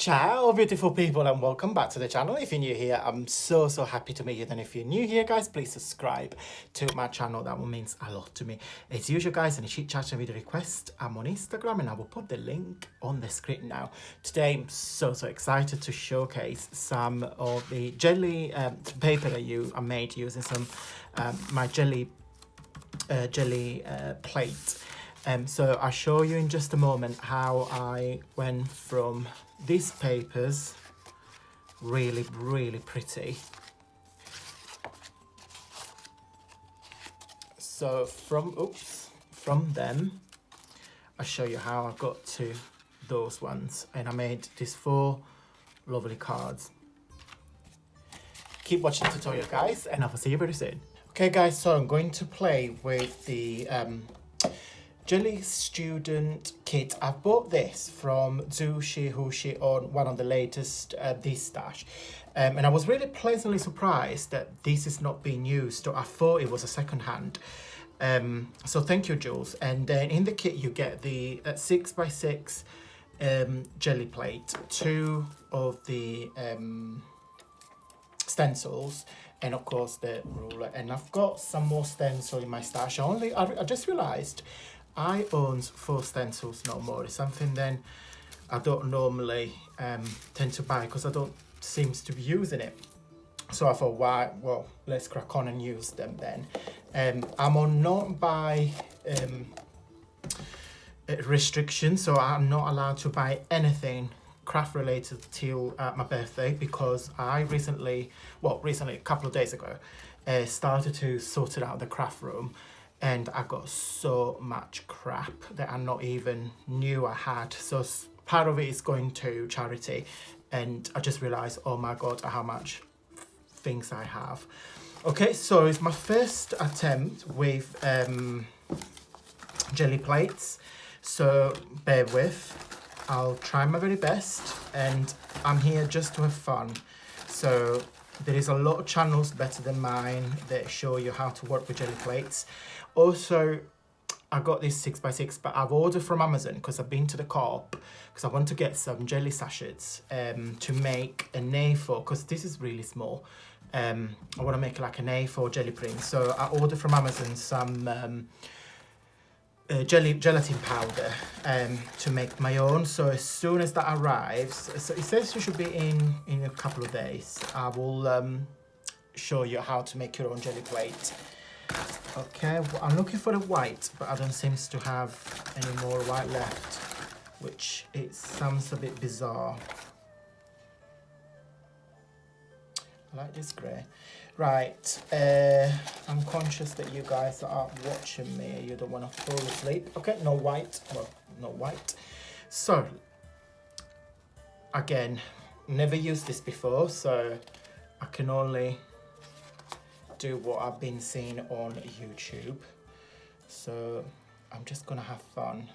Ciao beautiful people and welcome back to the channel. If you're new here, I'm so happy to meet you. And if you're new here guys, please subscribe to my channel. That one means a lot to me. As usual guys, any chit chat and video request, I'm on Instagram and I will put the link on the screen now. Today I'm so excited to showcase some of the jelly paper that I made using some my jelly plate. So I'll show you in just a moment how I went from these papers, really pretty. So from them, I'll show you how I got to those ones. And I made these 4 lovely cards. Keep watching the tutorial guys and I will see you very soon. Okay guys, so I'm going to play with the Gelli student kit. I bought this from Zushi Hushi on one of the latest this stash, and I was really pleasantly surprised that this is not being used. So I thought it was a second hand. So thank you, Jules. And then in the kit you get the 6x6 jelly plate, 2 of the stencils, and of course the ruler. And I've got some more stencil in my stash. I just realized I own 4 stencils no more. It's something then I don't normally tend to buy because I don't seem to be using it. So I thought, why? Well, let's crack on and use them then. I'm on not buy restriction, so I'm not allowed to buy anything craft related till my birthday, because I recently, a couple of days ago, started to sort it out the craft room. And I got so much crap that I not even knew I had. So part of it is going to charity. And I just realized, oh my God, how much things I have. Okay, so it's my first attempt with jelly plates. So bear with, I'll try my very best. And I'm here just to have fun. So there is a lot of channels better than mine that show you how to work with jelly plates. Also, I got this 6x6, but I've ordered from Amazon because I've been to the co-op because I want to get some jelly sachets to make an A4, because this is really small. I want to make like an A4 jelly print. So I ordered from Amazon some gelatin powder to make my own. So as soon as that arrives, so it says it should be in a couple of days, I will show you how to make your own jelly plate. Okay, well, I'm looking for the white, but I don't seem to have any more white left, which it sounds a bit bizarre. I like this grey. Right, I'm conscious that you guys are watching me. You don't want to fall asleep. Okay, no white. Well, no white. So, again, never used this before, so I can only do what I've been seeing on YouTube. So, I'm just gonna have fun.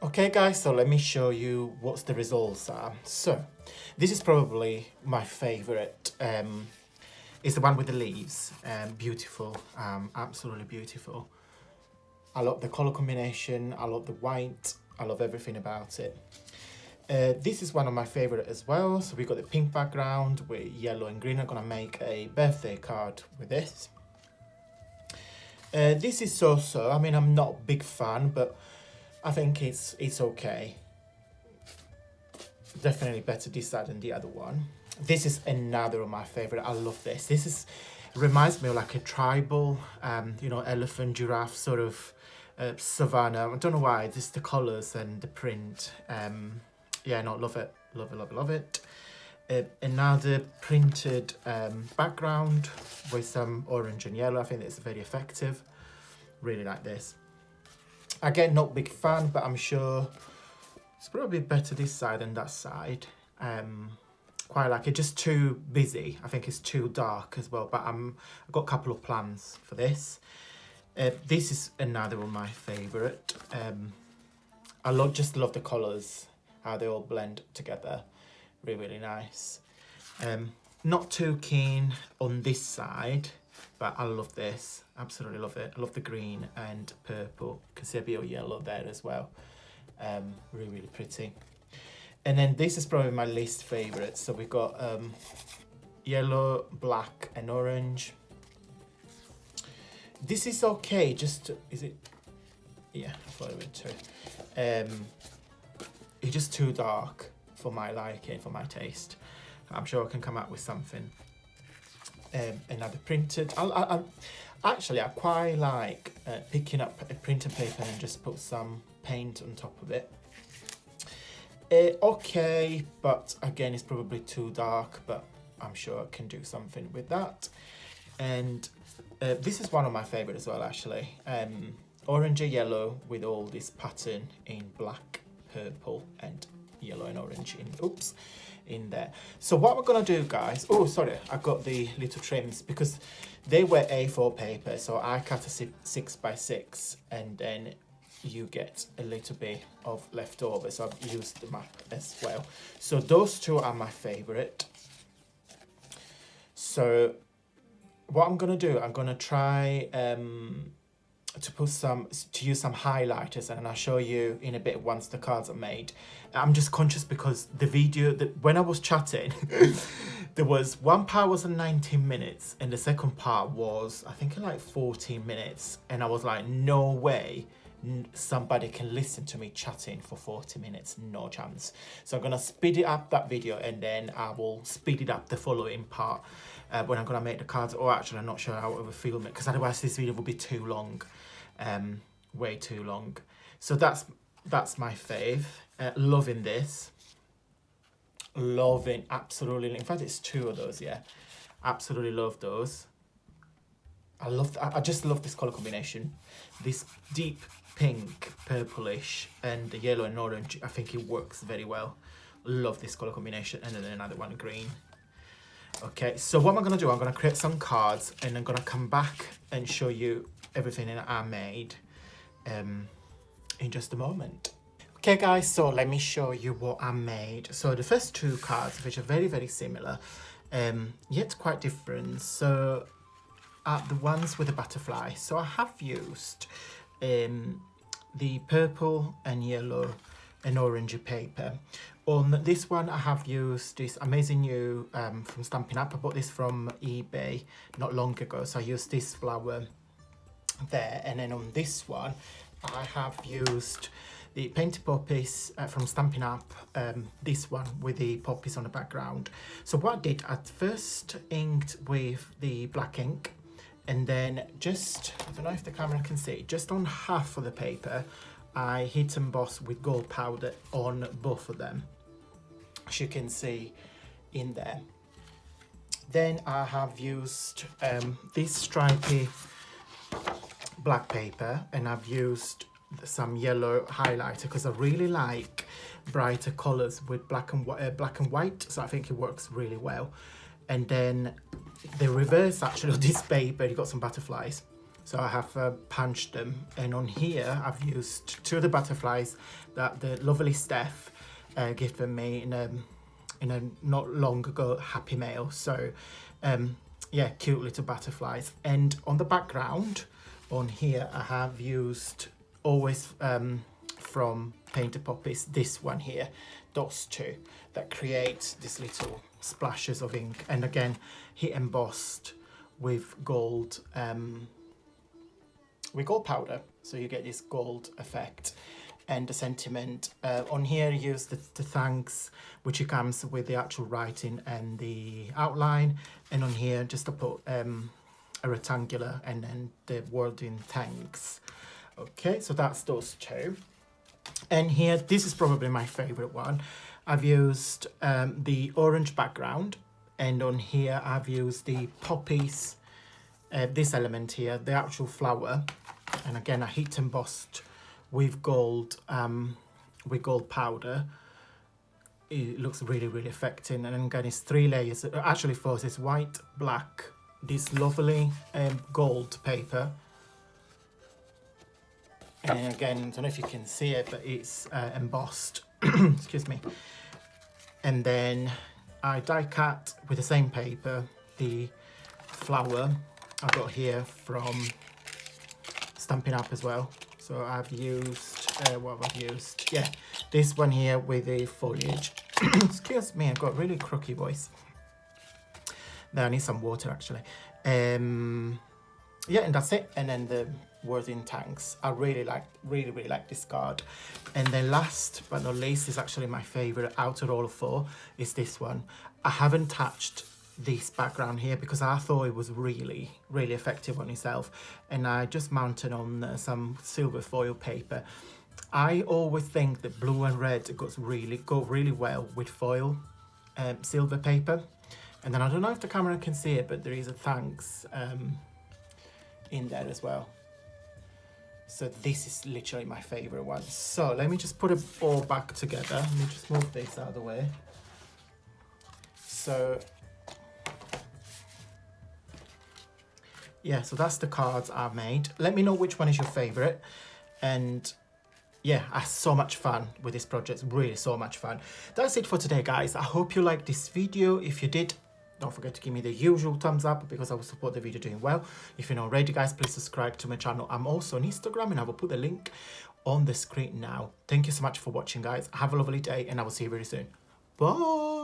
Okay guys, so let me show you what the results are. So this is probably my favorite. It's the one with the leaves. Beautiful, absolutely beautiful. I love the color combination, I love the white, I love everything about it. This is one of my favorite as well. So we got the pink background with yellow and green. I'm gonna make a birthday card with this. This is so-so. I mean, I'm not a big fan, but I think it's okay. Definitely better this side than the other one. This is another of my favorite. I love this. This is reminds me of like a tribal, you know, elephant, giraffe sort of savannah. I don't know why. Just the colors and the print. Yeah, no, love it, love it, love it, love it. Another printed background with some orange and yellow. I think it's very effective. Really like this. Again, not big fan, but I'm sure it's probably better this side than that side. Quite like it, just too busy. I think it's too dark as well, but I've got a couple of plans for this. This is another of my favourite. I just love the colours, how they all blend together. Really, really nice. Not too keen on this side, but I love this. Absolutely love it. I love the green and purple. You can see a bit of yellow there as well. Really, really pretty. And then this is probably my least favourite. So we've got yellow, black and orange. This is okay, is it? Yeah, I thought it would too. It's just too dark for my liking, for my taste. I'm sure I can come up with something. Another printed. Actually, I quite like picking up a printed paper and just put some paint on top of it. Okay, but again, it's probably too dark, but I'm sure I can do something with that. And this is one of my favorite as well, actually. Orange and yellow with all this pattern in black, purple and yellow and orange in there. So what we're gonna do, guys, oh sorry, I got the little trims because they were A4 paper, so I cut a 6x6 and then you get a little bit of leftover, so I've used the map as well. So those two are my favorite. So what I'm gonna do, I'm gonna try to use some highlighters, and I'll show you in a bit once the cards are made. I'm just conscious because the video that when I was chatting there was one part was 19 minutes and the second part was I think like 14 minutes, and I was like, no way somebody can listen to me chatting for 40 minutes, no chance. So I'm gonna speed it up that video, and then I will speed it up the following part when I'm gonna make the cards. Or actually I'm not sure how I will film it, because otherwise this video will be too long, way too long. So that's my fave. Loving this, loving, absolutely, in fact it's two of those, yeah, absolutely love those. I just love this color combination, this deep pink, purplish, and the yellow and orange. I think it works very well. Love this color combination. And then another one green. Okay, so what I'm gonna do, I'm gonna create some cards, and I'm gonna come back and show you everything that I made in just a moment. Okay guys, so let me show you what I made. So the first two cards, which are very, very similar, yet quite different. So are the ones with the butterfly. So I have used the purple and yellow and orange paper. On this one I have used this amazing new from Stampin' Up. I bought this from eBay not long ago, so I used this flower there. And then on this one I have used the painty poppies from Stampin' Up, this one with the poppies on the background. So what I did, I first inked with the black ink, and then just, I don't know if the camera can see, just on half of the paper I hit embossed with gold powder on both of them, as you can see in there. Then I have used this stripy black paper, and I've used some yellow highlighter because I really like brighter colors with black and white, so I think it works really well. And then the reverse actually of this paper, you got some butterflies, so I have punched them, and on here I've used two of the butterflies that the lovely Steph gifted me in a not long ago Happy Mail. So yeah, cute little butterflies. And on the background on here I have used always from Painty Poppies, this one here, those two that create these little splashes of ink, and again he embossed with gold powder, so you get this gold effect. And the sentiment on here, use the thanks, which comes with the actual writing and the outline, and on here just to put a rectangular and then the wording thanks. Okay, so that's those two. And here, this is probably my favorite one. I've used the orange background, and on here I've used the poppies, this element here, the actual flower, and again I heat embossed with gold powder. It looks really, really affecting. And again it's 3 layers, actually 4. It's white, black, this lovely gold paper, and again, I don't know if you can see it, but it's embossed. Excuse me. And then I die cut with the same paper the flower I got here from Stampin' Up as well. So I've used, what have I used? Yeah, this one here with the foliage. Excuse me, I've got a really croaky voice. Now I need some water actually. Yeah, and that's it. And then the wording thanks. I really like this card. And then last but not least is actually my favorite out of all 4 is this one. I haven't touched this background here because I thought it was really effective on itself, and I just mounted on some silver foil paper. I always think that blue and red go really well with foil silver paper. And then I don't know if the camera can see it, but there is a thanks in there as well. So this is literally my favorite one. So let me just put it all back together. Let me just move this out of the way. So yeah, so that's the cards I've made. Let me know which one is your favorite. And yeah, I had so much fun with this project, really so much fun. That's it for today, guys. I hope you liked this video. If you did, Don't forget to give me the usual thumbs up because I will support the video doing well. If you're not already, guys, please subscribe to my channel. I'm also on Instagram and I will put the link on the screen now. Thank you so much for watching, guys. Have a lovely day and I will see you very soon. Bye.